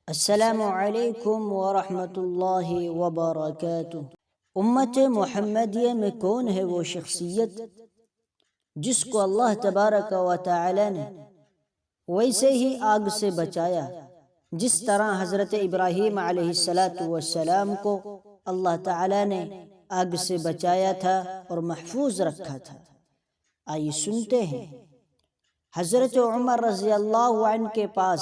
السلام علیکم ورحمۃ اللہ وبرکاتہ۔ امت محمدیہ میں کون ہے وہ شخصیت جس کو اللہ تبارک و تعالی نے ویسے ہی آگ سے بچایا جس طرح حضرت ابراہیم علیہ السلام کو اللہ تعالی نے آگ سے بچایا تھا اور محفوظ رکھا تھا؟ آئیے سنتے ہیں۔ حضرت عمر رضی اللہ عنہ کے پاس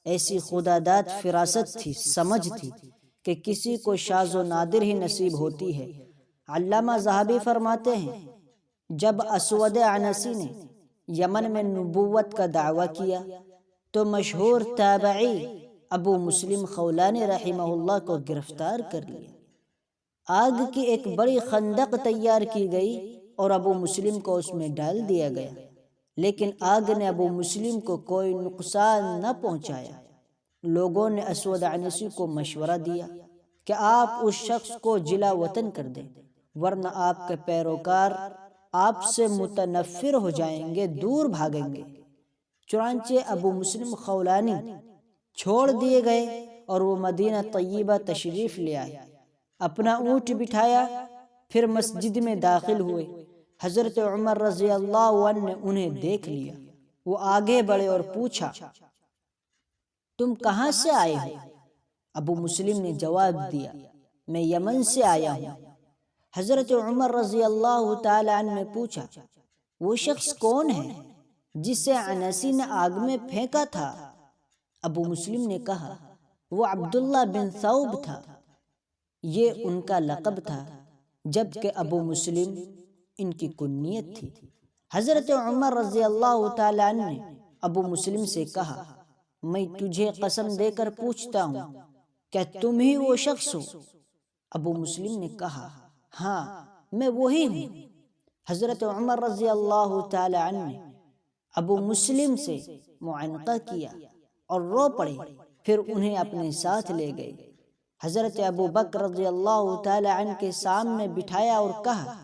ایسی خداداد فراست تھی، سمجھ تھی کہ کسی کو شاذ و نادر ہی نصیب ہوتی ہے۔ علامہ ذہبی فرماتے ہیں جب اسود عنسی نے یمن میں نبوت کا دعویٰ کیا تو مشہور تابعی ابو مسلم خولانی رحمہ اللہ کو گرفتار کر لیا۔ آگ کی ایک بڑی خندق تیار کی گئی اور ابو مسلم کو اس میں ڈال دیا گیا، لیکن آگ نے ابو مسلم کو کوئی نقصان نہ پہنچایا۔ لوگوں نے اسود عنسی کو مشورہ دیا کہ آپ اس شخص کو جلا وطن کر دیں، ورنہ آپ کے پیروکار آپ سے متنفر ہو جائیں گے، دور بھاگیں گے۔ چنانچہ ابو مسلم خولانی چھوڑ دیے گئے اور وہ مدینہ طیبہ تشریف لے آئے، اپنا اونٹ بٹھایا، پھر مسجد میں داخل ہوئے۔ حضرت عمر رضی اللہ عنہ نے انہیں دیکھ لیا، وہ آگے بڑھے اور پوچھا، تم کہاں سے آئے ہو؟ ابو مسلم نے جواب دیا، میں یمن سے آیا ہوں۔ حضرت عمر رضی اللہ تعالی عنہ نے پوچھا، وہ شخص کون ہے جسے عنسی نے آگ میں پھینکا تھا؟ ابو مسلم نے کہا، وہ عبداللہ بن ثوب تھا۔ یہ ان کا لقب تھا، جبکہ ابو مسلم ان کی کنیت تھی۔ حضرت عمر رضی اللہ تعالی عنہ نے ابو مسلم سے کہا، میں تجھے قسم دے کر پوچھتا ہوں، کیا تم ہی وہ شخص ہو؟ ابو مسلم نے کہا، ہاں میں وہی ہوں۔ حضرت عمر رضی اللہ تعالی عنہ نے ابو مسلم سے معانقہ کیا اور رو پڑے، پھر انہیں اپنے ساتھ لے گئے۔ حضرت ابو بکر رضی اللہ تعالی عنہ کے سامنے بٹھایا اور کہا،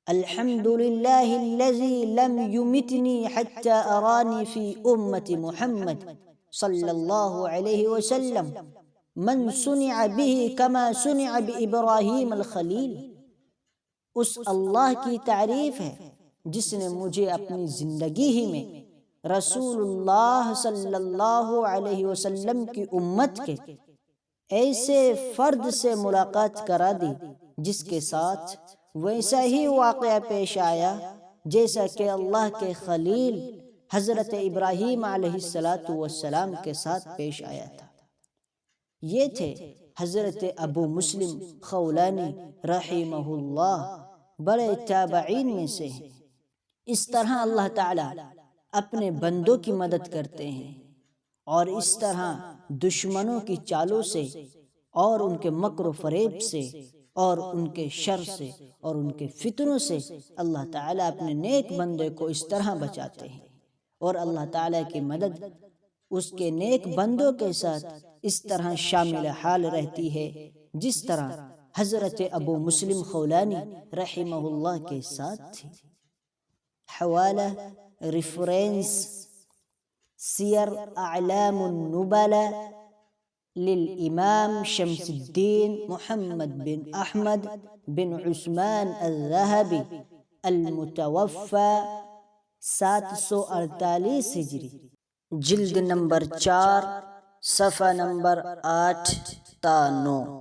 الحمدللہ الذی لم یمتنی حتی ارانی فی امت محمد صلی اللہ علیہ وسلم من صنع به کما صنع بابراہیم الخلیل۔ اس اللہ کی تعریف ہے جس نے مجھے اپنی زندگی ہی میں رسول اللہ صلی اللہ علیہ وسلم کی امت کے ایسے فرد سے ملاقات کرا دی جس کے ساتھ ویسا ہی واقعہ پیش آیا جیسا کہ اللہ کے خلیل حضرت ابراہیم علیہ السلام کے ساتھ پیش آیا تھا۔ یہ تھے حضرت ابو مسلم خولانی رحمہ اللہ، بڑے تابعین میں سے ہیں۔ اس طرح اللہ تعالی اپنے بندوں کی مدد کرتے ہیں، اور اس طرح دشمنوں کی چالوں سے اور ان کے مکر و فریب سے اور ان کے شر سے اور ان کے فتنوں سے اللہ تعالیٰ اپنے نیک بندے کو اس طرح بچاتے ہیں، اور اللہ تعالیٰ کی مدد اس کے نیک بندوں کے ساتھ اس طرح شامل حال رہتی ہے جس طرح حضرت ابو مسلم خولانی رحمہ اللہ کے ساتھ تھی۔ حوالہ ریفرنس سیر اعلام النبلاء للامام شمس الدین محمد بن احمد بن عثمان الذہبی المتوفی 748 ہجری، جلد نمبر 4، صفحہ نمبر 8 تا 9۔